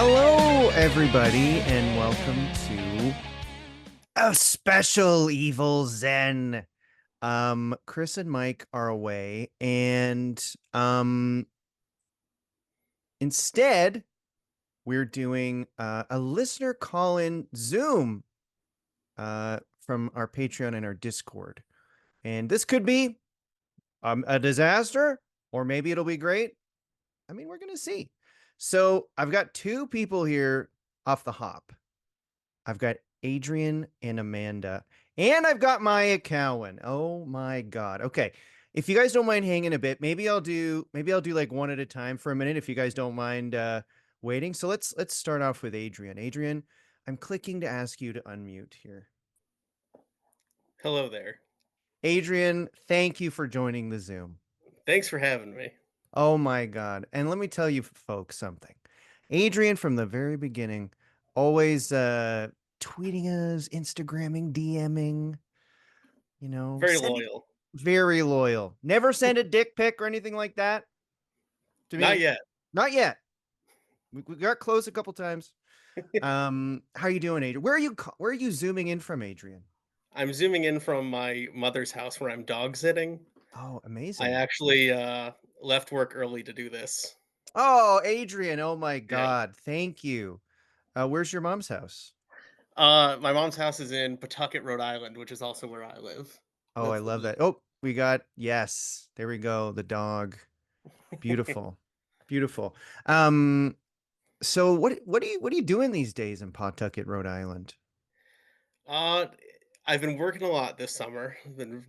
Hello, everybody, and welcome to a special Evil Zen. Chris and Mike are away, and instead, we're doing a listener call-in Zoom from our Patreon and our Discord. And this could be a disaster, or maybe it'll be great. I mean, we're gonna see. So I've got two people here off the hop. I've got Adrian and Amanda, and I've got Maya Cowan. Oh my God. Okay. If you guys don't mind hanging a bit, maybe I'll do like one at a time for a minute if you guys don't mind waiting. So let's start off with Adrian. Adrian, I'm clicking to ask you to unmute here. Hello there. Adrian, thank you for joining the Zoom. Thanks for having me. Oh my God. And let me tell you folks something. Adrian from the very beginning always tweeting us, Instagramming, DMing, Very loyal. very loyal. Never send a dick pic or anything like that to Not me. yet. Not yet. We got close a couple times. How you doing, Adrian? Where are you zooming in from, Adrian? I'm zooming in from my mother's house where I'm dog sitting. Oh, I amazing. actually left work early to do this. Oh, Adrian. Oh my Yeah. God. Thank you. Where's your mom's house? My mom's house is in Pawtucket, Rhode Island, which is also where I live. Oh, I That's love that. Oh, yes. There we go. The dog. Beautiful. Beautiful. Um, so what are you doing these days in Pawtucket, Rhode Island? uh I've been working a lot this summer. I've been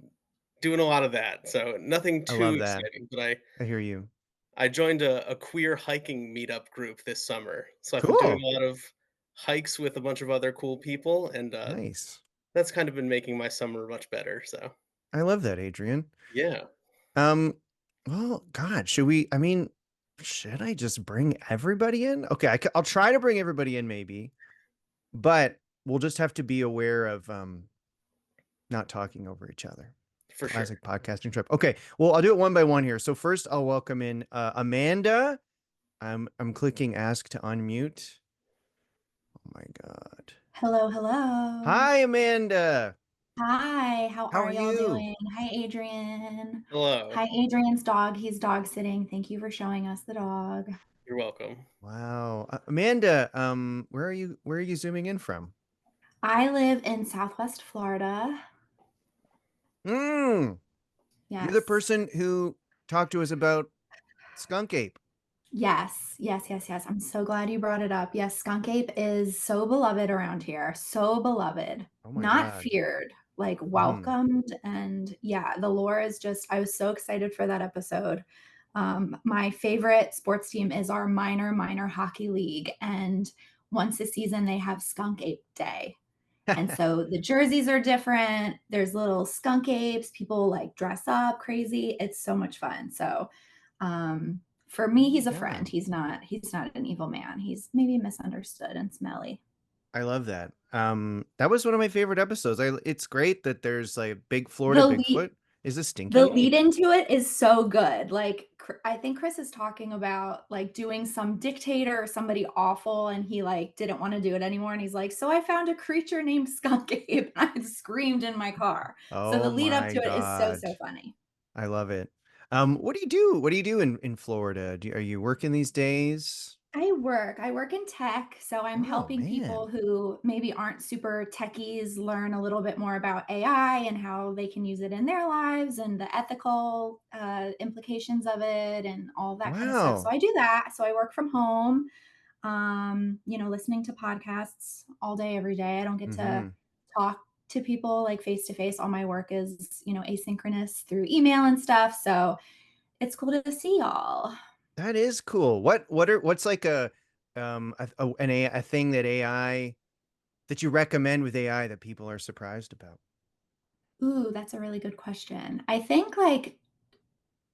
doing a lot of that. So nothing I too love that. exciting, but I I hear you. I joined a queer hiking meetup group this summer. So I've been doing Cool. a lot of hikes with a bunch of other cool people, and Nice. that's kind of been making my summer much better. So I love that, Adrian. yeah, Um, well, God, should I just bring everybody in? Okay, I'll try to bring everybody in maybe, but we'll just have to be aware of not talking over each other. for sure. Classic podcasting trip. Okay, well, I'll do it one by one here. So first, I'll welcome in Amanda. I'm clicking ask to unmute. Oh my God. Hello, hello. Hi, Amanda. Hi, how How are are y'all you? doing? Hi, Adrian. Hello, Hi, Adrian's dog. He's dog sitting. Thank you for showing us the dog. you're welcome. Wow. Amanda, where are you zooming in from? I live in Southwest Florida. Mm, you're the Yes. person who talked to us about Skunk Ape. Yes. I'm so glad you brought it up. Yes, skunk ape is so beloved around here. So beloved. Oh my Not God. feared, like Hmm. welcomed. And yeah, the lore is just, I was so excited for that episode. My favorite sports team is our minor hockey league. And once a season, they have Skunk Ape Day. And so the jerseys are different. There's little skunk apes. People like dress up crazy. It's so much fun. So for Oh me, my he's a friend. God. He's not an evil man. He's maybe misunderstood and smelly. I love that. That was one of my favorite episodes. It's great that there's like big Florida The lead Bigfoot is a the stinky ape. lead into it is so good. Like I think Chris is talking about like doing some dictator or somebody awful, and he like didn't want to do it anymore. And he's like, "So I found a creature named Skunk Ape." And I screamed in my car. So the Oh lead up my to it is so God. so funny. I love it. What do you do? What do you do in Florida? Are you working these days? I work in tech, so I'm Oh helping people man. who maybe aren't super techies learn a little bit more about AI and how they can use it in their lives and the ethical implications of it and all that kind of stuff. So Wow. I do that. So I work from home, listening to podcasts all day, every day. I don't get to Mm-hmm. talk to people like face to face. All my work is, asynchronous through email and stuff. So it's cool to see y'all. That is cool. What's like a thing that AI that you recommend with AI that people are surprised about? Ooh, that's a really good question. I think like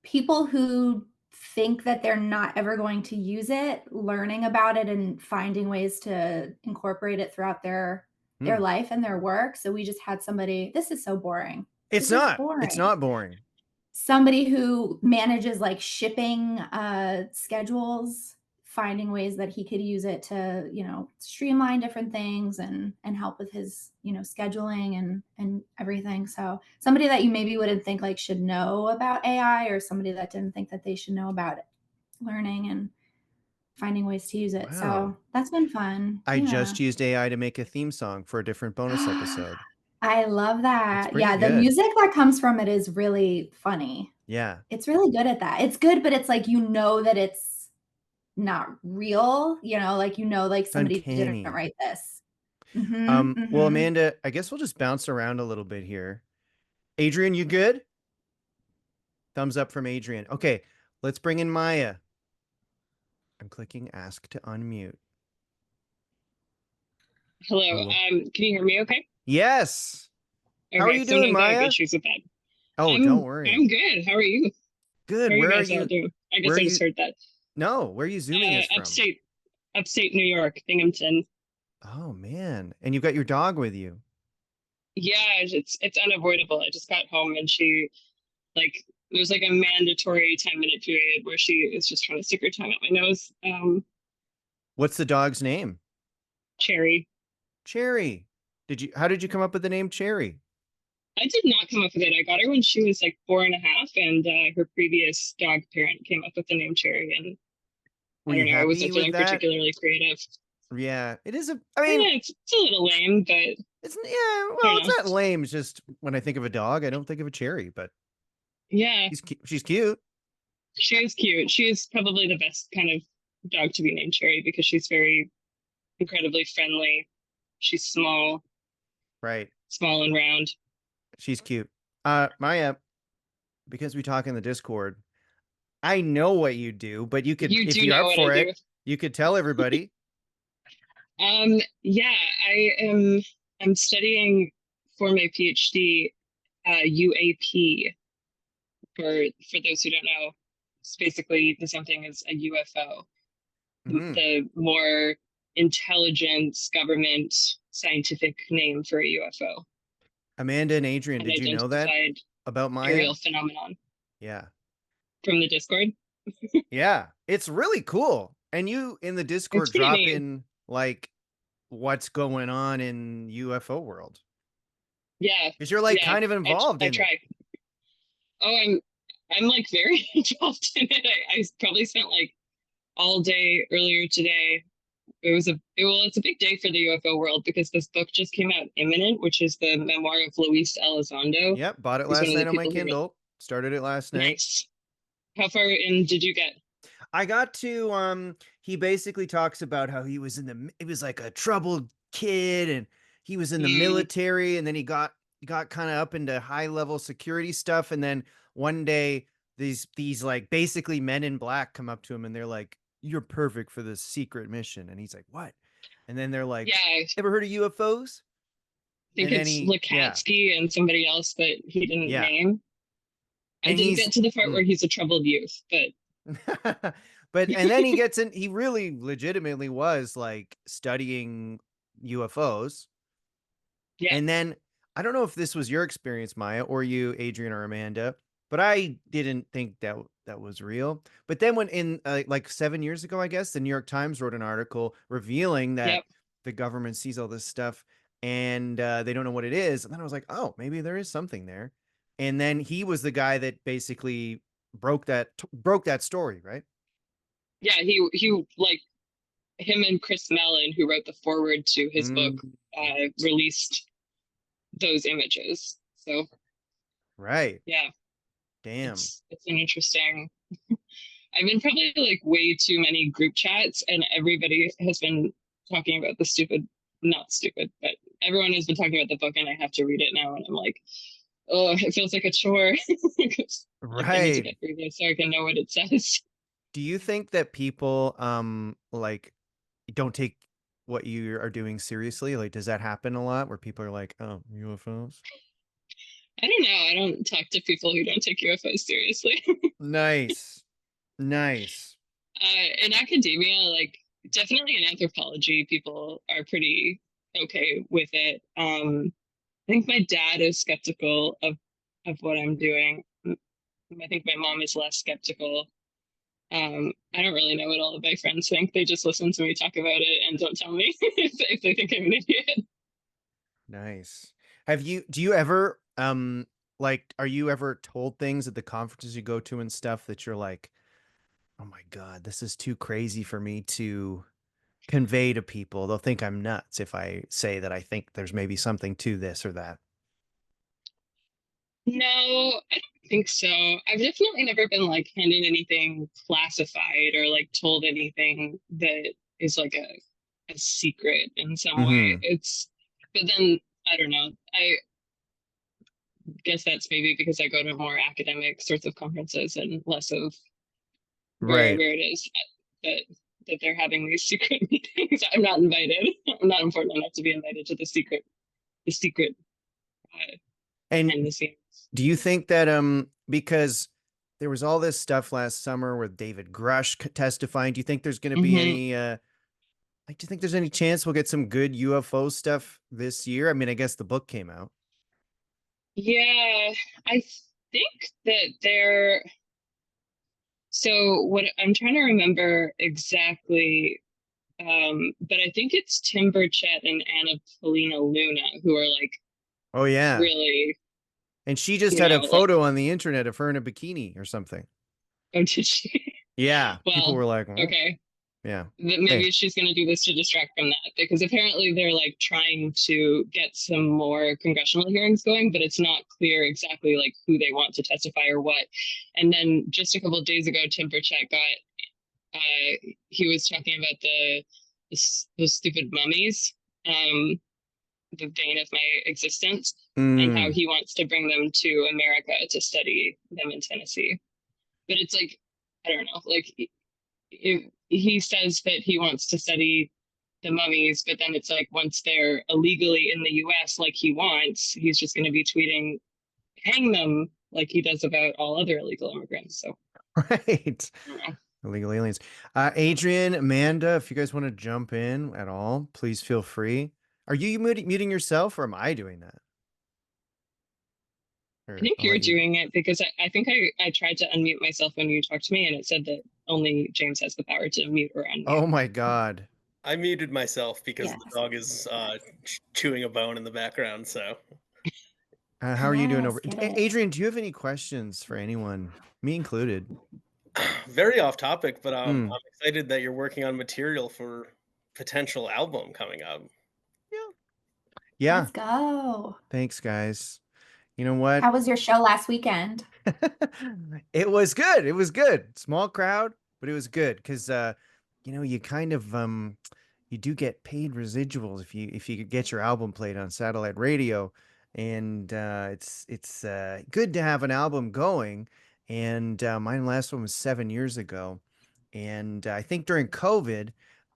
people who think that they're not ever going to use it, learning about it and finding ways to incorporate it throughout their Hmm. life and their work. So we just had somebody, this is so boring. It's This is not. It's boring. not boring. Somebody who manages like shipping schedules finding ways that he could use it to, streamline different things and help with his, scheduling and everything. So somebody that you maybe wouldn't think like should know about AI, or somebody that didn't think that they should know about it, learning and finding ways to use it. Wow. So that's been fun. I Yeah. just used AI to make a theme song for a different bonus episode. I love It's that. pretty Yeah, the good. music that comes from it is really funny. Yeah. It's really good at that. It's good, but it's like, that it's not real, like somebody didn't Uncanny. write this. Mhm, Well, mhm. Amanda, I guess we'll just bounce around a little bit here. Adrian, you good? Thumbs up from Adrian. Okay, let's bring in Maya. I'm clicking ask to unmute. Hello. Ooh. Can you hear me okay? Yes. How are Okay, you doing, sometimes I have Maya? issues with that. Oh, don't worry. I'm good. How are you? Good. How are you Where are guys all you? doing? I Where guess are I just you? heard that. No, where are you zooming us from? Upstate New York, Binghamton. Oh man. And you've got your dog with you. Yeah, it's unavoidable. I just got home and she like there's like a mandatory 10-minute period where she is just trying to stick her tongue out my nose. What's the dog's name? Cherry. Cherry. How did you come up with the name Cherry? I did not come up with it. I got her when she was like 4.5, and her previous dog parent came up with the name Cherry, and Were I you don't know, I happy wasn't with feeling that? particularly creative. Yeah, it is Yeah, it's a little lame, but it's I well, don't it's know. not lame. It's just when I think of a dog, I don't think of a cherry, but Yeah, she's cute. she is cute. She is probably the best kind of dog to be named Cherry because she's very incredibly friendly. She's Right. small and round. She's cute. Maya, because we talk in the Discord, I know what you do, but you could, You if do you're know up what I for do. it, you could tell everybody. Yeah, I'm studying for my PhD, UAP. For those who don't know, it's basically the same thing as a UFO. Mhm. The more intelligent government scientific name for a UFO, Amanda and Adrian, an did you know that identified about Maya? aerial phenomenon Yeah. from the Discord. Yeah. It's really cool. And you in the Discord It's pretty drop neat. in like what's going on in UFO world. Yeah, Because you're like yeah. kind of involved I in it. try. Oh, I'm like very involved in it. I probably spent like all day earlier today. It's a big day for the UFO world because this book just came out, Imminent, which is the memoir of Luis Elizondo. Yep, bought it He's one last of the night on my people who wrote. Kindle. Started it last night. Nice. How far in did you get? I got to he basically talks about how he was like a troubled kid, and he was in the military, and then he got kind of up into high level security stuff, and then one day these like basically men in black come up to him and they're like, "You're perfect for this secret mission." And he's like, "What?" And then they're like, Yeah, "Ever heard of UFOs?" I think And then it's he Lukatsky and somebody else that he didn't yeah. name. I And didn't get to the part where he's a troubled youth, but but and then he gets in, he really legitimately was like studying UFOs. yeah. And then I don't know if this was your experience, Maya, or you, Adrian or Amanda, but I didn't think that was real. But then when in like 7 years ago, I guess, the New York Times wrote an article revealing that Yep. the government sees all this stuff and they don't know what it is. And then I was like, oh, maybe there is something there. And then he was the guy that basically broke that story, right? Yeah, he like him and Chris Mellon, who wrote the foreword to his book, released those images. So right. yeah, Damn. it's an interesting. I'm in probably like way too many group chats, and everybody has been talking about not stupid, but everyone has been talking about the book, and I have to read it now, and I'm like, oh, it feels like a chore. Like I need to get through this so I can know what it says. Do you think that people like don't take what you are doing seriously? Like, does that happen a lot where people are like, "Oh, UFOs"? I don't know. I don't talk to people who don't take UFOs seriously. Nice. In academia, like definitely in anthropology, people are pretty okay with it. I think my dad is skeptical of what I'm doing. I think my mom is less skeptical. I don't really know what all of my friends think. They just listen to me talk about it and don't tell me if they think I'm an idiot. Nice. Do you ever, like, are you ever told things at the conferences you go to and stuff that you're like, oh my God, this is too crazy for me to convey to people. They'll think I'm nuts if I say that I think there's maybe something to this or that. No, I don't think so. I've definitely never been like handed anything classified or like told anything that is like a secret in some way. Mm-hmm. But then I don't know. I guess that's maybe because I go to more academic sorts of conferences and less of Right. where it is that they're having these secret meetings. I'm not invited. I'm not important enough to be invited to the secret And behind the scenes. do you think that because there was all this stuff last summer with David Grush testifying, do you think there's going to be any like do you think there's any chance we'll get some good UFO stuff this year? I mean, I guess the book came out. Yeah, I think that they're so what I'm trying to remember exactly, but I think it's Tim Burchett and Anna Paulina Luna who are like Oh yeah. really, And she just you had a know, like, photo on the internet of her in a bikini or something. oh, did she? Yeah. People Well, were like, "Oh, okay. yeah. That Hey. maybe she's going to do this to distract from that because apparently they're like trying to get some more congressional hearings going, but it's not clear exactly like who they want to testify or what. And then just a couple of days ago, Tim Burchett he was talking about those stupid mummies, the bane of my existence, and how Mm. he wants to bring them to America to study them in Tennessee. But it's like, I don't know, like he says that he wants to study the mummies, but then it's like once they're illegally in the US like he wants, he's just going to be tweeting, hang them like he does about all other illegal immigrants. So, Right. I don't know. Illegal aliens. Adrian, Amanda, if you guys want to jump in at all, please feel free. Are you muting yourself or am I doing that? I Or think I'll you're let you. doing it because I think I tried to unmute myself when you talked to me and it said that only James has the power to mute or unmute. Oh my God. I muted myself because Yes. the dog is chewing a bone in the background. So How are you doing Yes, over? get it. Adrian, do you have any questions for anyone, me included? very off topic, but Hmm. I'm excited that you're working on material for potential album coming up. Yeah. Let's go. Thanks, guys. You know what? How was your show last weekend? It was good. It was good. Small crowd, but it was good because you know, you kind of you do get paid residuals if you get your album played on satellite radio. And it's good to have an album going. And my last one was 7 years ago. And I think during COVID,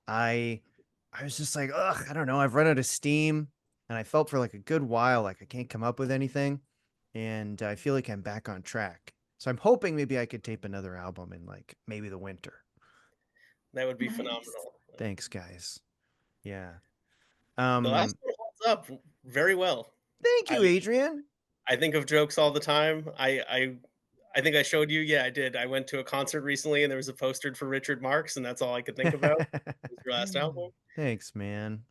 I I was just like, ugh, I don't know. I've run out of steam. And I felt for like a good while like I can't come up with anything. And I feel like I'm back on track. So I'm hoping maybe I could tape another album in like maybe the winter. That would be Nice. phenomenal. Thanks, guys. Yeah. The last one holds up very well. Thank you, I Adrian. I think of jokes all the time. I think I showed you. Yeah, I did. I went to a concert recently and there was a poster for Richard Marx, and that's all I could think about. Was your last album? Thanks, man.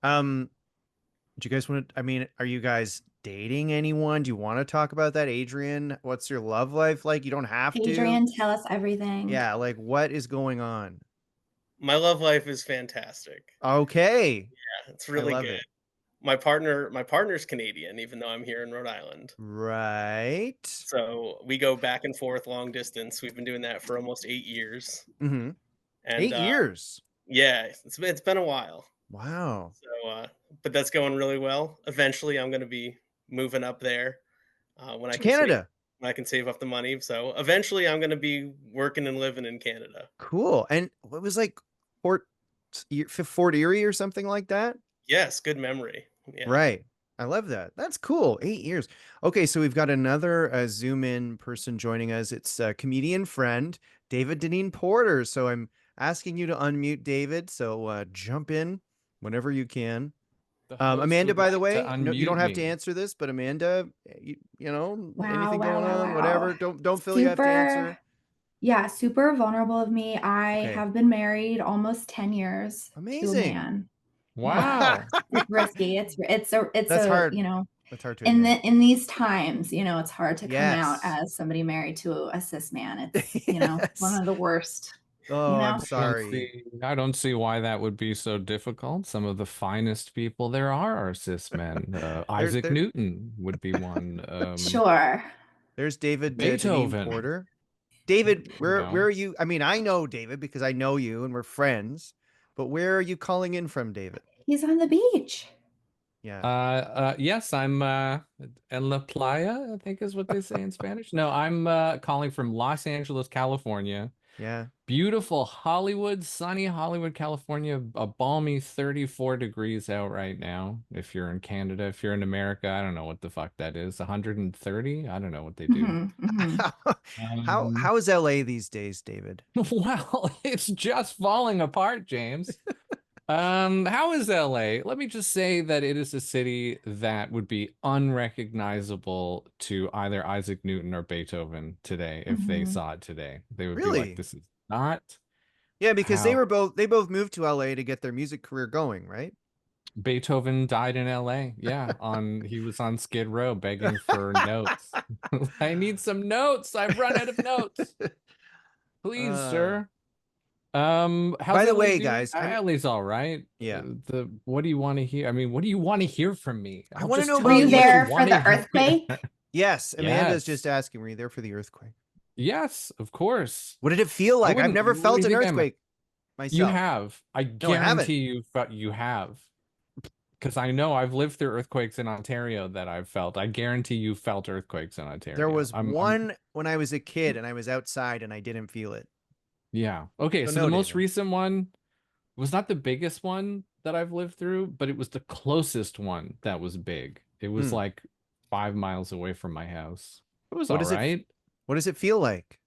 Do you guys want to, I mean, are you guys dating anyone? Do you want to talk about that, Adrian? What's your love life like? You don't have to. Adrian, tell us everything. Yeah, like what is going on? My love life is fantastic. Okay. Yeah, it's really love good. it. My partner's Canadian, even though I'm here in Rhode Island. Right. So we go back and forth long distance. We've been doing that for almost 8 years. Mm-hmm. And 8 years. yeah, it's been a while. Wow. So but that's going really well. Eventually I'm going to be moving up there when I To can Canada. when I can save up the money. So eventually I'm going to be working and living in Canada. Cool. And what was like Fort Erie or something like that? Yes, good memory. Yeah. Right. I love that. That's cool. 8 years. Okay, so we've got another Zoom in person joining us. It's a comedian friend, David Deneen Porter. So I'm asking you to unmute David. So jump in whenever you can. The host Amanda, would by the like to way, no, you don't have to unmute me. answer this, but Amanda, you know, Wow, anything wow, going wow, on, wow. whatever. Don't feel you have to answer. Yeah, super vulnerable of me. I Okay. have been married almost 10 years to a Amazing. man. Wow. It's risky. It's That's a, hard. you know, That's hard to in admit. these times, you know, it's hard to come out Yes. as somebody married to a cis man. It's, you know, one Yes. of the worst, Oh, you I'm know? sorry. I don't see why that would be so difficult. Some of the finest people there are cis men. Isaac there- Newton would be one. Sure. There's David Deneen Beethoven. Porter. David, You where know. are you? I mean, I know David because I know you and we're friends, but where are you calling in from, David? He's on the beach. Yeah. Yes, I'm en la playa, I think is what they say in Spanish. No, I'm calling from Los Angeles, California. Yeah. Beautiful Hollywood, sunny Hollywood, California, a balmy 34 degrees out right now. If you're in Canada, if you're in America, I don't know what the fuck that is. 130? I don't know what they do. Mhm, mhm. How is LA these days, David? Well, it's just falling apart, James. How is LA? Let me just say that it is a city that would be unrecognizable to either Isaac Newton or Beethoven today if they Mhm. saw it today. They would be Really? like, this is not Yeah, because how they both moved to LA to get their music career going, right? Beethoven died in LA. Yeah, he was on Skid Row begging for notes. I need some notes. I've run out of notes. Please, Uh, sir. By How's the LA way, doing? guys, LA's all right. Yeah. What do you want to hear? I mean, what do you want to hear from me? I wanna Just know tell Were about me you what there for wanna the hear. earthquake? yes, Amanda's Yes. just asking, were you there for the earthquake? Yes, of course. What did it feel like? I've never What do felt you an think earthquake myself. You have. I No, I haven't. guarantee you have. Because I know I've lived through earthquakes in Ontario that I've felt. I guarantee you felt earthquakes in Ontario. There was I'm one when I was a kid and I was outside and I didn't feel it. Yeah. Okay, So so no, the most David. recent one was not the biggest one that I've lived through, but it was the closest one that was big. It was like 5 miles away from my house. It was all right. What does it feel like?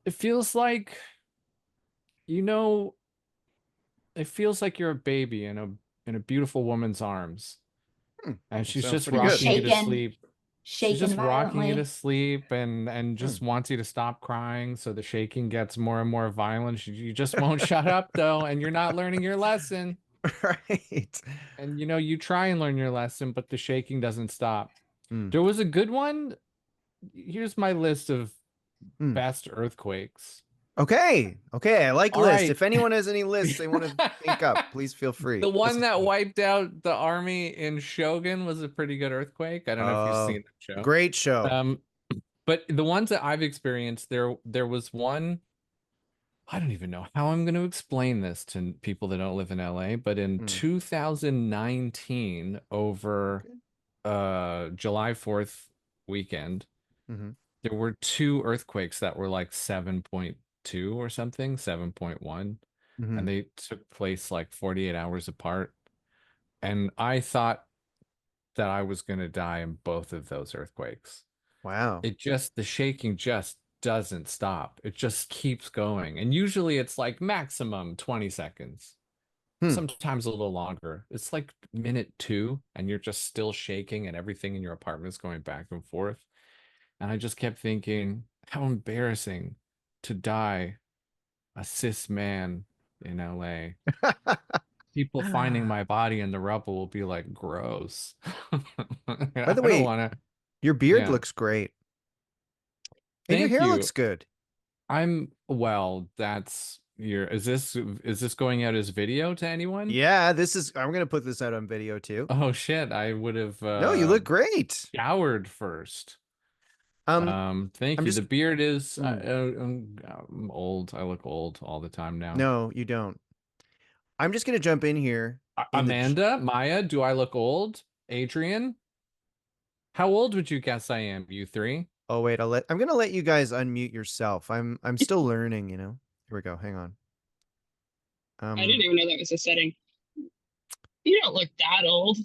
It feels like, you know, it feels like you're a baby in a beautiful woman's arms. And she's sounds just pretty good. rocking you to Shaken. sleep. She's Shaken just rocking you to violently. sleep and just wants you to stop crying. So the shaking gets more and more violent. You just won't shut up though, and you're not learning your lesson. Right. And you know, you try and learn your lesson, but the shaking doesn't stop. Mm. There was a good one. Here's my list of best earthquakes. Okay. I like All lists. right. If anyone has any lists they want to think up, please feel free. The one This is that cool. wiped out the army in Shogun was a pretty good earthquake. I don't know if you've seen that show. Great show. But the ones that I've experienced, there was one. I don't even know how I'm going to explain this to people that don't live in LA, but in 2019, over July 4th weekend, there were 2 earthquakes that were like 7.2 or something, 7.1, and they took place like 48 hours apart. And I thought that I was going to die in both of those earthquakes. Wow. The shaking just doesn't stop. It just keeps going. And usually it's like maximum 20 seconds. Sometimes a little longer. It's like minute 2 and you're just still shaking and everything in your apartment is going back and forth. And I just kept thinking, how embarrassing to die a cis man in LA. People finding my body in the rubble will be like, gross. By the way, your beard looks great. And your hair looks good. Is this going out as video to anyone? Yeah, I'm gonna put this out on video too. Oh shit, I would have No, you look great. Showered first. Thank you. The beard is I'm old. I look old all the time now. No, you don't. I'm just gonna jump in here. Amanda, Maya, do I look old? Adrian? How old would you guess I am, you 3? Oh wait, I'm gonna let you guys unmute yourself. I'm still learning, you know. Here we go. Hang on. I didn't even know that was a setting. You don't look that old.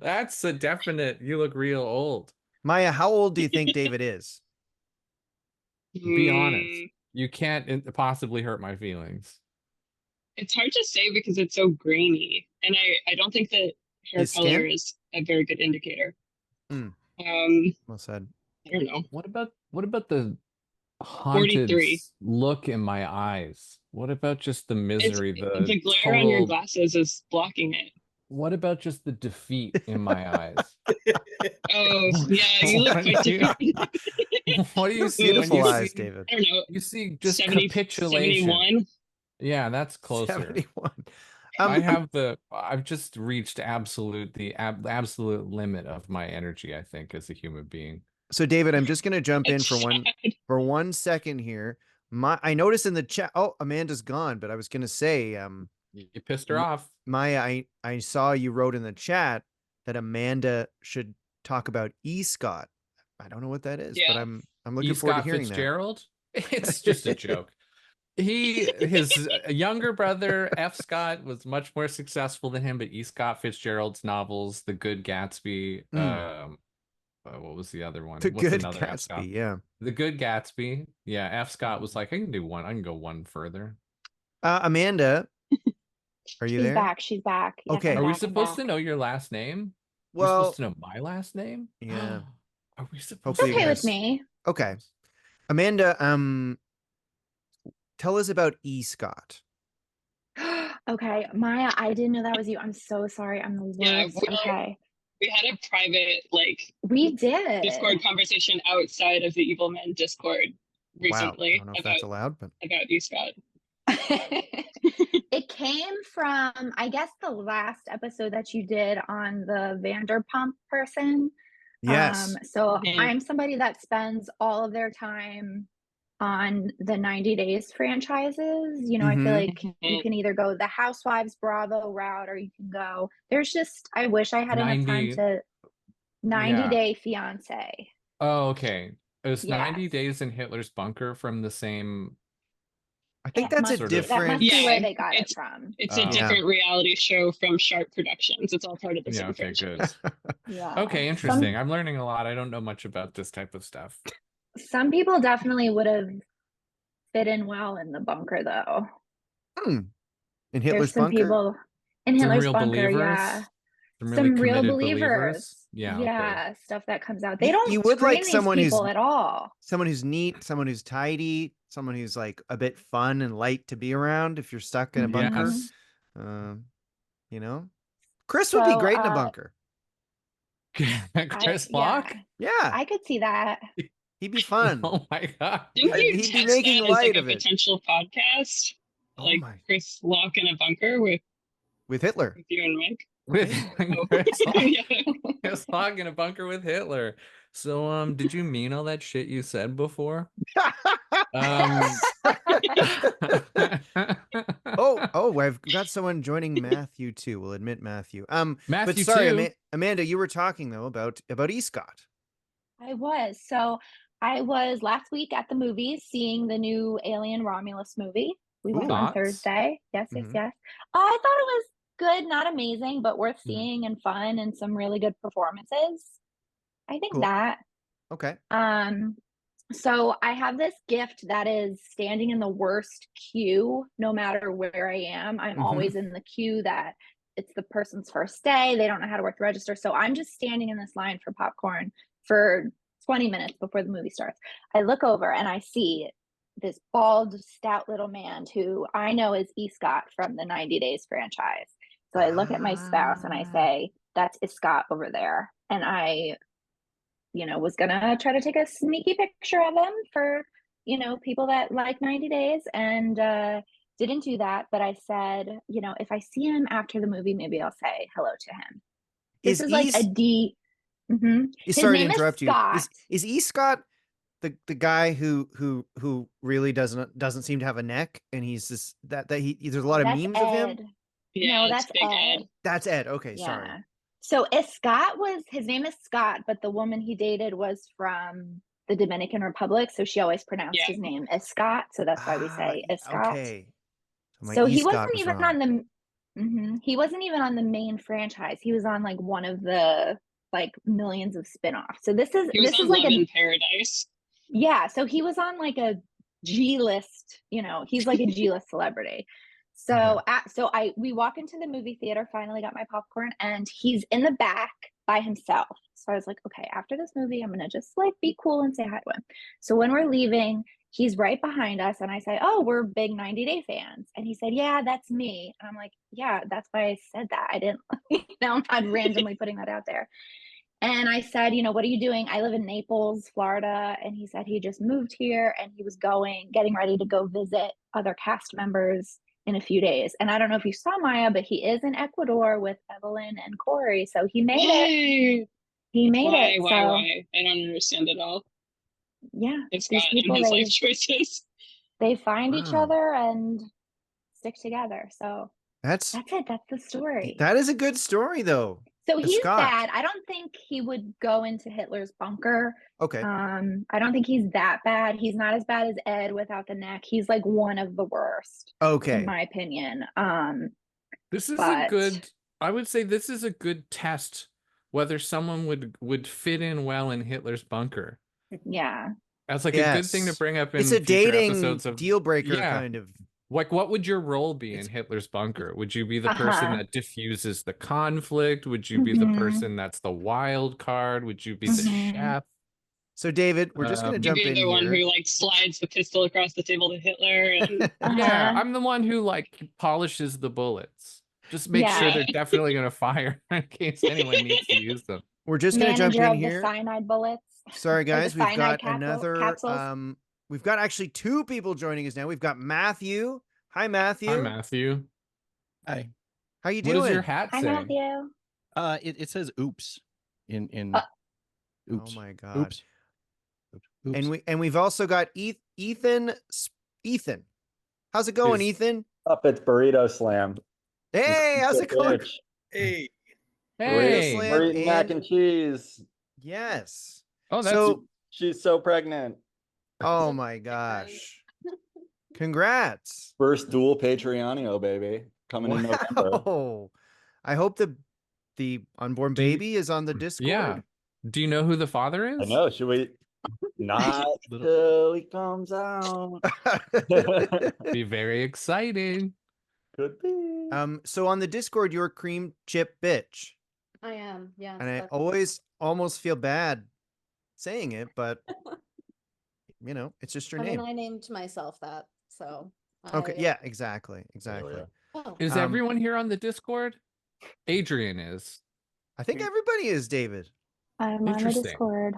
That's a definite. You look real old. Maya, how old do you think David is? Be honest. You can't possibly hurt my feelings. It's hard to say because it's so grainy, and I don't think that hair color is a very good indicator. Well said. I don't know. What about the haunted 43. look in my eyes? What about just the It's misery, the the glare on your total? glasses is blocking it. What about just the defeat in my eyes? Oh yeah, you look What quite do you- defeated. What do you see when Beautiful you eyes, see? David. I don't know. You see just 70, capitulation. 71. Yeah, that's closer. 71. I've just reached the absolute limit of my energy, I think, as a human being. So David, I'm just going to jump in That's for sad. 1 second here. I noticed in the chat. Oh, Amanda's gone, but I was going to say, You pissed her off. Maya, I saw you wrote in the chat that Amanda should talk about E. Scott. I don't know what that is, but Yeah. I'm looking forward to Scott hearing Fitzgerald? It's just a joke. His younger brother F. Scott was much more successful than him, but E. Scott Fitzgerald's novels, The Good Gatsby, what was the other one? that. The What's Good another F. Scott? Gatsby, yeah. The Good Gatsby. Yeah, F. Scott was like, I can go one further. Amanda, are you She's there? back. She's back. Yes, Okay. I'm Are we back, I'm supposed to back. know your last name? We're Well, supposed to know my last name? yeah. Are we supposed Hopefully It's you okay guys- with me. Okay. Amanda, tell us about E. Scott. Okay, Maya, I didn't know that was you. I'm so sorry. I'm the Yeah, worst. Okay. We had a private We did. Discord conversation outside of the Evil Men Discord Wow. I recently don't know if that's allowed, but about you, Scott. It came from, I guess, the last episode that you did on the Vanderpump person. yes. So Mhm. I'm somebody that spends all of their time on the 90 Days franchises. You know, I feel Mhm. like you Mhm. can either go the Housewives Bravo route or you can go, I wish I had enough time 90 to 90 Yeah. Day Fiance. Oh, okay. Is 90 Yes. Days in Hitler's Bunker from the same? I think That that's a must Sort be- of- That different. must be where Yeah, they got it it's- from. It's Oh. a different reality show from Sharp Productions. It's all part of the Yeah, same okay, franchise. good. Yeah. Okay, interesting. I'm learning a lot. I don't know much about this type of stuff. Some people definitely would have fit in well in the bunker, though. In There's Hitler's some bunker. people in Some Hitler's real bunker, believers. yeah. Some really Some real committed believers. Yeah, okay. Yeah, stuff that comes out. They You- don't you would like screen these someone who's- people at all. Someone who's neat, someone who's tidy, someone who's like a bit fun and light to be around if you're stuck in a Mhm. bunker. Yes. You know, Chris would be So, great in a bunker. Chris Locke? Yeah, I could see that. he'd be fun. Oh my god. Didn't you He'd be test making that as light a of it. potential podcast? Oh Like my, Chris Locke in a bunker with with Hitler. you and Mike? With Oh. Chris Locke. Yeah. Chris Locke in a bunker with Hitler. So did you mean all that shit you said before? I've got someone joining Matthew too. We'll admit Matthew. But Matthew sorry, too. Amanda, you were talking though about E. Scott. I was. So I was last week at the movies seeing the new Alien Romulus movie. We went on Thoughts? Thursday. Yes, yes, Mhm. yes. I thought it was good, not amazing, but worth Mhm. seeing and fun and some really good performances. I think Cool. that. Okay. So I have this gift that is standing in the worst queue no matter where I am. I'm Mhm. always in the queue that it's the person's first day. They don't know how to work the register. So I'm just standing in this line for popcorn for 20 minutes before the movie starts. I look over and I see this bald, stout little man who I know is E. Scott from the 90 Days franchise. So I look at my spouse and I Ah. say, that's E. Scott over there. And I was gonna try to take a sneaky picture of him for, people that like 90 Days and didn't do that. But I said, if I see him after the movie, maybe I'll say hello to him. This is like a D. His Sorry to name is interrupt you. Scott. Is E. Scott the guy who really doesn't seem to have a neck, and he's this that there's a lot of That's memes of him. Ed. Yeah, No, it's that's Big Ed. Ed. That's Ed. Okay, sorry. Yeah. So his name is Scott, but the woman he dated was from the Dominican Republic, so she always pronounced Yeah. his name Scott. So that's why we say Scott. Okay. my So E. he Scott wasn't was even wrong. on the he wasn't even on the main franchise. He was on like one of the like millions of spin-offs. So this is He was this on is like Love a in Paradise. yeah, so he was on like a G-list, he's like a G-list celebrity. So Okay. we walk into the movie theater, finally got my popcorn, and he's in the back by himself. So I was like, okay, after this movie, I'm gonna just like be cool and say hi to him. So when we're leaving, he's right behind us, and I say, "Oh, we're big 90 Day fans." And he said, "Yeah, that's me." And I'm like, "Yeah, that's why I said that. I didn't, I'm not randomly putting that out there." And I said, "What are you doing?" I live in Naples, Florida. And he said he just moved here and he was getting ready to go visit other cast members in a few days. And I don't know if you saw Maya, but he is in Ecuador with Evelyn and Corey. So he made it. He made it. Why? So Why? I don't understand it all. yeah, It's these Scott people, and his life choices. they find each Wow. other and stick together. So That's it. That's the story. that is a good story though. So he's Scott. bad. I don't think he would go into Hitler's bunker. Okay. I don't think he's that bad. He's not as bad as Ed without the neck. He's like one of the worst, Okay. in my opinion. This is a but- good, I would say this is a good test whether someone would fit in well in Hitler's bunker. Yeah. That's like a good thing to Yes. bring up in It's a future dating episodes of deal breaker Yeah. kind of. Like, what would your role be in It's- Hitler's bunker? Would you be the person Uh-huh. that diffuses the conflict? Would you be the Mhm. person that's the wild card? Would you be the Mhm. chef? So David, we're just gonna You'd jump You'd in be the one here. who like slides the pistol across the table to Hitler. And Yeah, Uh-huh. I'm the one who like polishes the bullets. Just make sure Yeah. they're definitely gonna fire in case anyone needs to use them. We're just gonna jump Manager in of here. the cyanide bullets. Sorry Or the guys, we've cyanide got another capsules. we've got actually 2 people joining us now. We've got Matthew. Hi Matthew. Hi, Matthew. Hi. How you What doing? does your hat Hi, say? Matthew. It says oops in Oh oops. my god. Oops. Oops. And we've also got Ethan. Ethan. How's it going, Is- Ethan? Up, it's Burrito Slam. Hey, how's it going? Bitch. Hey, Hey. Slam. We're eating mac and- and cheese. Yes. Oh, that's So, She's so pregnant. oh my gosh. Congrats. First dual Patreonio, baby. Coming in November. Wow. I hope the unborn Do you- baby is on the Discord. yeah. Do you know who the father is? I know. Should we? Not till he comes out. Be very exciting. Could be. So on the Discord, you're cream chip bitch. I am, yes. And I that's- always almost feel bad saying it, but it's just your I name. mean, I named myself that, so. Okay, yeah, exactly. yeah. Oh, Is Um, everyone here on the Discord? Adrian is. I think everybody is David. I'm on the Interesting. Discord.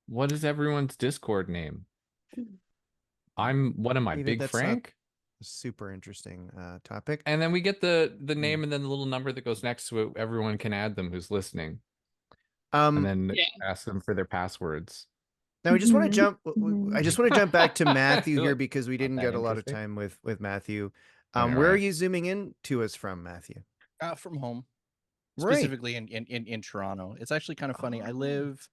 What is everyone's Discord name? What am I, David, Big that's not- Frank? Super interesting topic. And then we get the name and then the little number that goes next to it. Everyone can add them who's listening. And then Yeah. ask them for their passwords. Now we just want to Mhm, jump. mhm. I just want to jump back to Matthew Feel here like because we not didn't that get a lot of interesting. time with Matthew. All Where are right. you zooming in to us from, Matthew? From home. Right. Specifically in Toronto. It's actually kind of funny. I Oh. live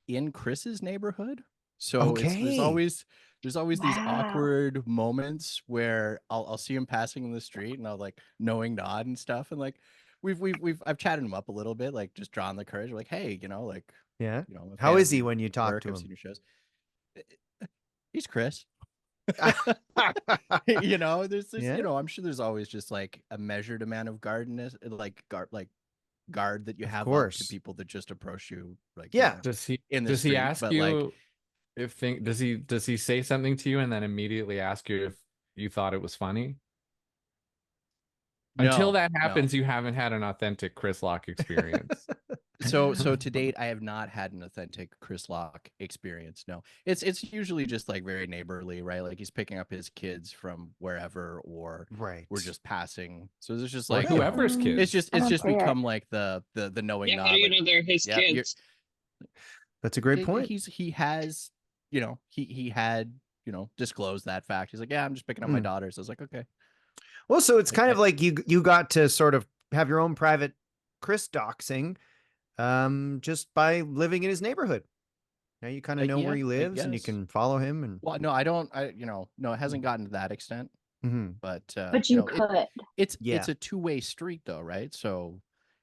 in Chris's neighborhood. So Okay. there's always these Wow. awkward moments where I'll see him passing in the street and I'll like knowing nod and stuff. And like I've chatted him up a little bit, like just drawn the courage, like, hey, like, Yeah. I'm a How fan is of he your when you talk work, to I've him? seen your shows. He's Chris. There's Yeah. I'm sure there's always just like a measured amount of guardness, guard that you Of have up course. to people that just approach you like Yeah. Does he in the does he street, ask but, you like- does he say something to you and then immediately ask you if you thought it was funny? Until No, that no. happens, you haven't had an authentic Chris Lock experience. So to date, I have not had an authentic Chris Lock experience. No, it's usually just like very neighborly, right? Like he's picking up his kids from wherever, or Right. we're just passing. So there's just Or like whoever's kids. it's just I don't see it. become like the knowing yeah, nod. how do you like, know they're his yeah, you're- kids? That's a great he- point. he has he had disclosed that fact. He's like, yeah, I'm just picking up my Hmm. daughters. I was like, okay. Well, so it's kind of like you got to sort of have your own private Chris doxing, just by living in his neighborhood. Now you kind of know where yeah, he I lives and you guess. can follow him and. Well, no, I don't. No, it hasn't gotten to that extent. Mhm. But But you it- could. it's Yeah. a two-way street though, right? So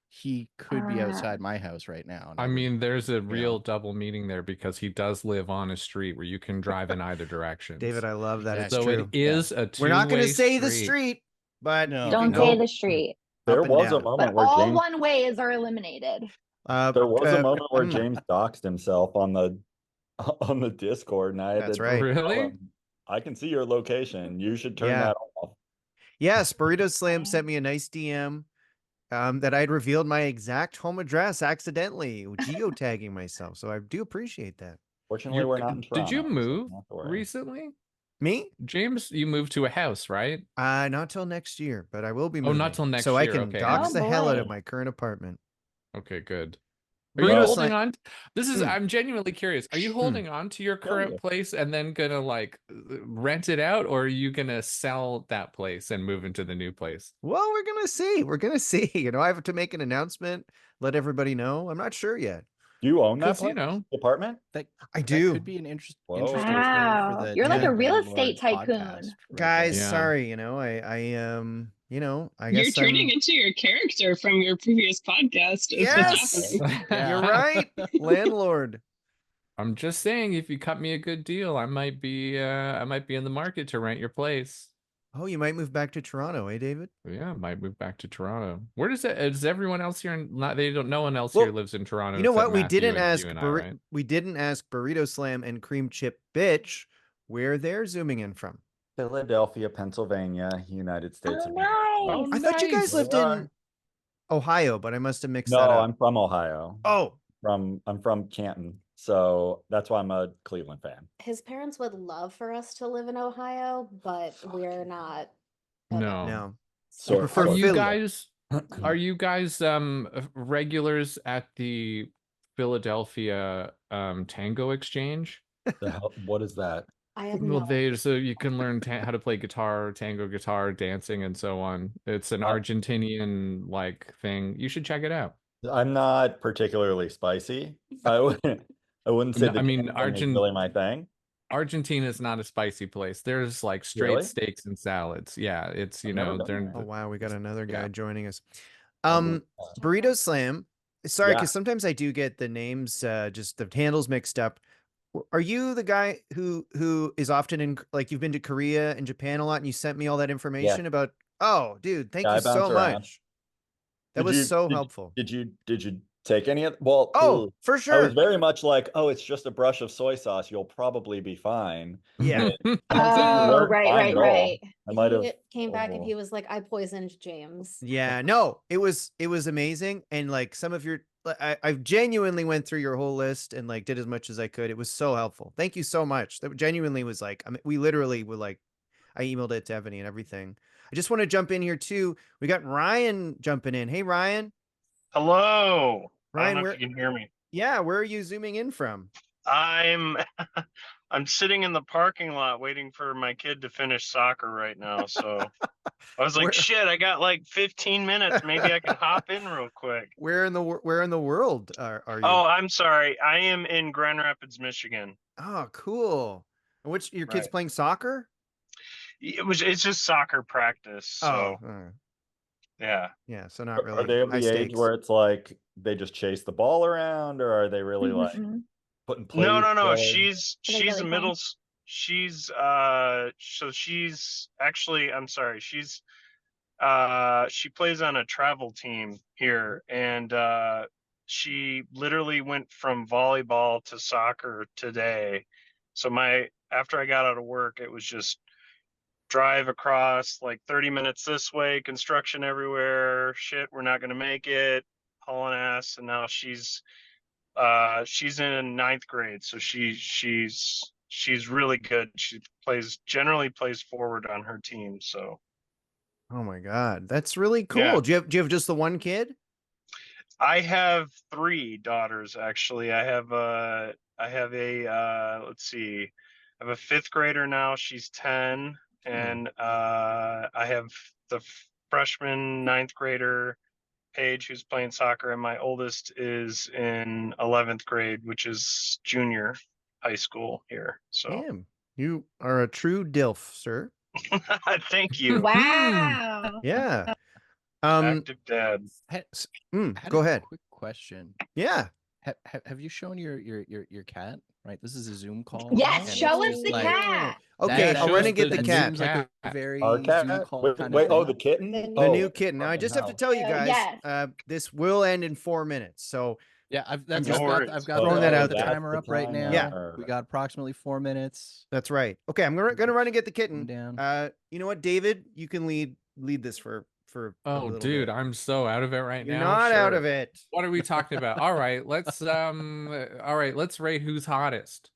he could be Ah. outside my house right now. and I would- mean, there's a real know. double meaning there because he does live on a street where you can drive in either direction. David, I love that. It's so true. it is a two. We're not going to say the street, but No. you Don't can say go the street. There up and was a down. moment But where all James. one ways are eliminated. There was a moment where mm, James doxed himself on the Discord, and I had That's to right. tell Really? him, I can see your location. You should turn Yeah. that off. Yes, Burrito Slam sent me a nice DM that I'd revealed my exact home address accidentally, geotagging myself. So I do appreciate that. Fortunately, we're not in Toronto. Did you so move don't have to worry. recently? Me? James, you moved to a house, right? Not till next year, but I will be Oh, moving. not till next so I year, can okay. dox Oh, the hell out of boy. my current apartment. Okay, good. Are you Burrito holding Slam. on? This is, I'm genuinely curious. Are you holding on to your current yeah. place and then gonna like rent it out, or are you gonna sell that place and move into the new place? Well, we're gonna see. We're gonna see. You know, I have to make an announcement, let everybody know. I'm not sure yet. You own that 'Cause, place? Apartment? I That do. could be an interesting Whoa. turn for Wow. the You're like a Dan real Landlord estate tycoon. podcast right Guys, there. Yeah. sorry, you know, I you know, I You're guess turning I'm into your character from your previous podcast. Is what's Yes. happening. You're right. Landlord. I'm just saying, if you cut me a good deal, I might be in the market to rent your place. Oh, you might move back to Toronto, eh, David? Yeah, I might move back to Toronto. Where does it? Is everyone else here? Not they don't. No one else Well, here lives in Toronto. You know except what? We Matthew didn't and ask you and I, right? we didn't ask Burrito Slam and Cream Chip Bitch where they're zooming in from. Philadelphia, Pennsylvania, United States of America. Oh, I thought you guys nice. lived We in are. Ohio, but I must have mixed No, that up. I'm from Ohio. Oh, I'm from Canton, so that's why I'm a Cleveland fan. His parents would love for us to live in Ohio, but we're not. No. no. So prefer Are you Philly. guys? Are you guys regulars at the Philadelphia Tango Exchange? The hell, what is that? I have Well, no. so you can learn how to play guitar, tango guitar, dancing, and so on. It's an Argentinian like thing. You should check it out. I'm not particularly spicy. I wouldn't say No, the I mean, dancing is really my thing. Argentina is not a spicy place. There's like straight Really? steaks and salads. Yeah, it's I've never done they're Oh wow, we got another guy yeah. joining us. I'll do Burrito Slam. Sorry, Yeah. because sometimes I do get the names, just the handles mixed up. Are you the guy who is often in, like, you've been to Korea and Japan a lot, and you sent me all that information about? Oh, dude, thank Yeah, you I bounce so around. much. That Did was you- so did- helpful. Did you take any of? Well, Oh, ooh, for I sure. was very much like, oh, it's just a brush of soy sauce. You'll probably be fine. Yeah. Oh, right. I might have He came back and oh. he was like, "I poisoned James." Yeah, no, it was amazing, and like some of your, I genuinely went through your whole list and like did as much as I could. It was so helpful. Thank you so much. That genuinely was like, I mean, we literally were like, I emailed it to Ebony and everything. I just want to jump in here too. We got Ryan jumping in. Hey, Ryan. Hello. Ryan, I don't know where? if you can hear me. Yeah, where are you zooming in from? I'm I'm sitting in the parking lot waiting for my kid to finish soccer right now. So I was like, Where- shit, I got like 15 minutes. Maybe I can hop in real quick. Where in the world are you? Oh, I'm sorry. I am in Grand Rapids, Michigan. Oh, cool. And which your kids Right. playing soccer? It's just soccer practice. So all right. yeah. Yeah, so not really Are they of high the age stakes. where it's like they just chase the ball around, or are they really like Mhm. putting plays No. together? She's Are they a really middle. playing? She's so she's actually. I'm sorry. She's she plays on a travel team here, and she literally went from volleyball to soccer today. So after I got out of work, it was just drive across like 30 minutes this way, construction everywhere. Shit, we're not gonna make it. Hauling ass, and now she's in ninth grade, so she's really good. She generally plays forward on her team. So Oh my God, that's really cool. Yeah. Do you have just the one kid? I have 3 daughters actually. I have a let's see, I have a 5th grader now. She's 10, and I have the freshman 9th grader Paige, who's playing soccer, and my oldest is in 11th grade, which is junior high school here. So Damn, you are a true DILF, sir. thank you. Wow. Yeah. Active dad. Go ahead. Quick question. Yeah. Have you shown your cat? Right, this is a Zoom call. Yes, and show it's us just the like- cat. Okay, that I'll run shows and get the that cat. seems like a very Our Zoom cat? call Wait, kind wait, of oh, thing. the kitten? The The Oh, new kitten. Now I fucking just have to hell. tell you guys, Yes. this will end in 4 minutes. So Yeah, I've just got throwing that out the there. timer up right now. Yeah. We got approximately 4 minutes. That's right. Okay, I'm gonna run and get the kitten. Down. You know what, David? You can lead this for a Oh, little dude, bit. I'm so out of it right You're now. not out Sure. of it. What are we talking about? All right, let's rate who's hottest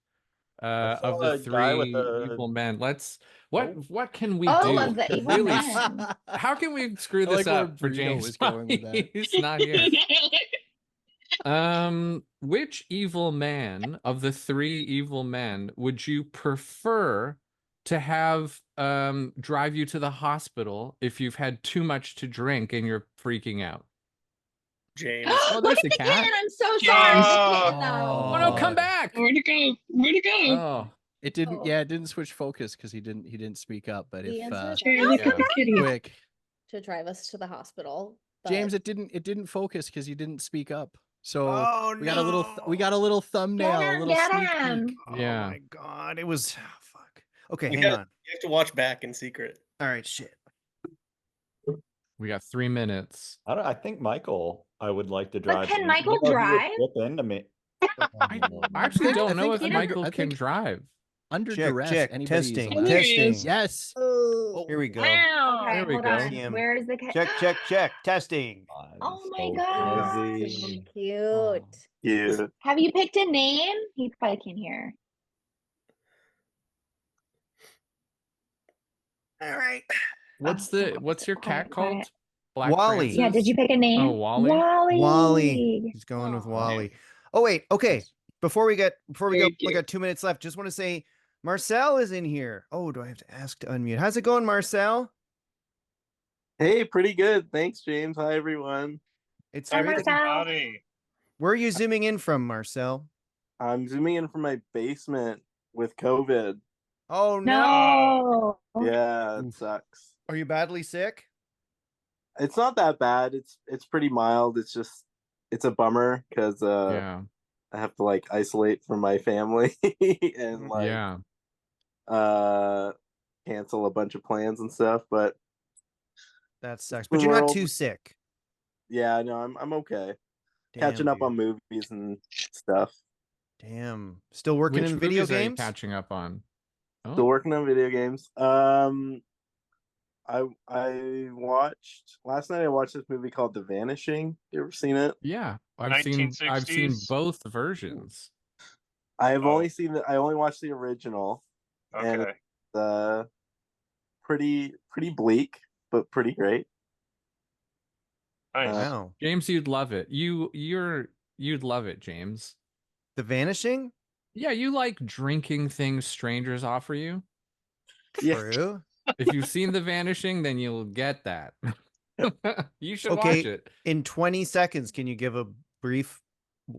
of the three evil men. What can we Oh, do of the to evil really men. how can we screw I this like where up for Burrito James? was going with that. He's not here. Which evil man of the three evil men would you prefer to have drive you to the hospital if you've had too much to drink and you're freaking out? James. Oh, Look there's at the the cat. kitten. I'm so James. sorry. The Oh. kitten, though. Oh no, come back. Where'd it go? Where'd it go? Oh, It didn't. Oh. Yeah, it didn't switch focus because he didn't speak up. But The if answer is James, actually look at the kitty. quick, to drive us to the hospital. James, but- it didn't focus because you didn't speak up. So Oh, we got a little thumbnail, a little Get sneak him. peek. Oh Yeah. my god, it was fuck. Okay, You hang got- on. You have to watch back in secret. All right, shit. we got 3 minutes. I think Michael, I would like to drive. can in. Michael You know, he would drive? Flip into me. I actually don't know if think Michael I can think- drive. Under Check, duress, check, anybody's testing, allowed. There he testing. is. Yes. Oh, Here we go. Okay, There we hold go. on. See him. Where is the cat? Check, testing. Oh my So God. fuzzy. cute. Yeah. Have you picked a name? He probably can't hear. All right. What's your cat Quiet, called? quiet. Black Wally. Yeah, did you pick a name? Oh, Wally? Wally. He's going with Aw. Wally. Oh wait, okay. Before we go, Very we cute. got 2 minutes left. Just want to say Marcel is in here. Oh, do I have to ask to unmute? How's it going, Marcel? Hey, pretty good. Thanks, James. Hi, everyone. It's Hi, great. Marcel. Howdy. Where are you zooming in from, Marcel? I'm zooming in from my basement with COVID. Oh no. No. Yeah, it Oof. sucks. Are you badly sick? It's not that bad. It's pretty mild. It's a bummer because Yeah. I have to like isolate from my family and like Yeah. cancel a bunch of plans and stuff. But That sucks. But you're not World- too sick. yeah, no, I'm okay. Damn, Catching up dude. on movies and stuff. Damn. Still working Which in video movies are you games? catching up on? Still Oh, working on video games. I watched last night. I watched this movie called The Vanishing. You ever seen it? yeah. I've seen 1960s? both versions. I've Oh. only seen I only watched the original. And Okay. it's pretty bleak, but pretty great. Nice. Wow. James, you'd love it. You'd love it, James. The Vanishing? Yeah, you like drinking things strangers offer you. Yeah. True. If you've seen The Vanishing, then you'll get that. You should Okay. watch it. In 20 seconds, can you give a brief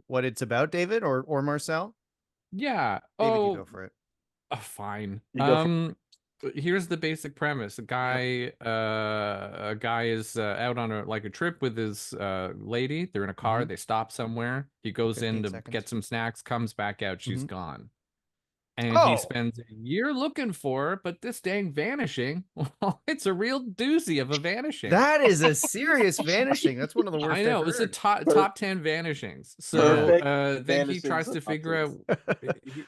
what it's about, David or Marcel? Yeah. David, Oh, you go for it. fine. You go for Here's the basic premise. A guy is out on a trip with his lady. They're in a car. Mhm. They stop somewhere. He goes in 15 to seconds. get some snacks, comes back out. She's Mhm. gone. And Oh! he spends a year looking for her, but this dang vanishing, well, it's a real doozy of a vanishing. That is a serious vanishing. That's one of the worst I know. I've It's a heard. top 10 vanishings. So Perfect then he vanishing tries to figure out.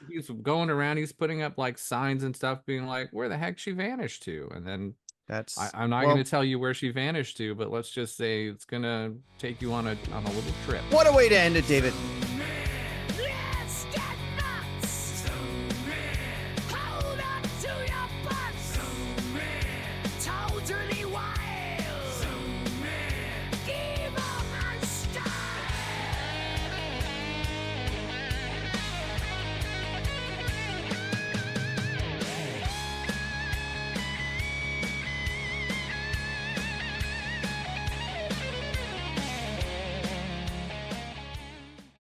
He's going around. He's putting up like signs and stuff, being like, "Where the heck she vanished to?" And then That's I'm not well, going to tell you where she vanished to, but let's just say it's gonna take you on a little trip. What a way to end it, David.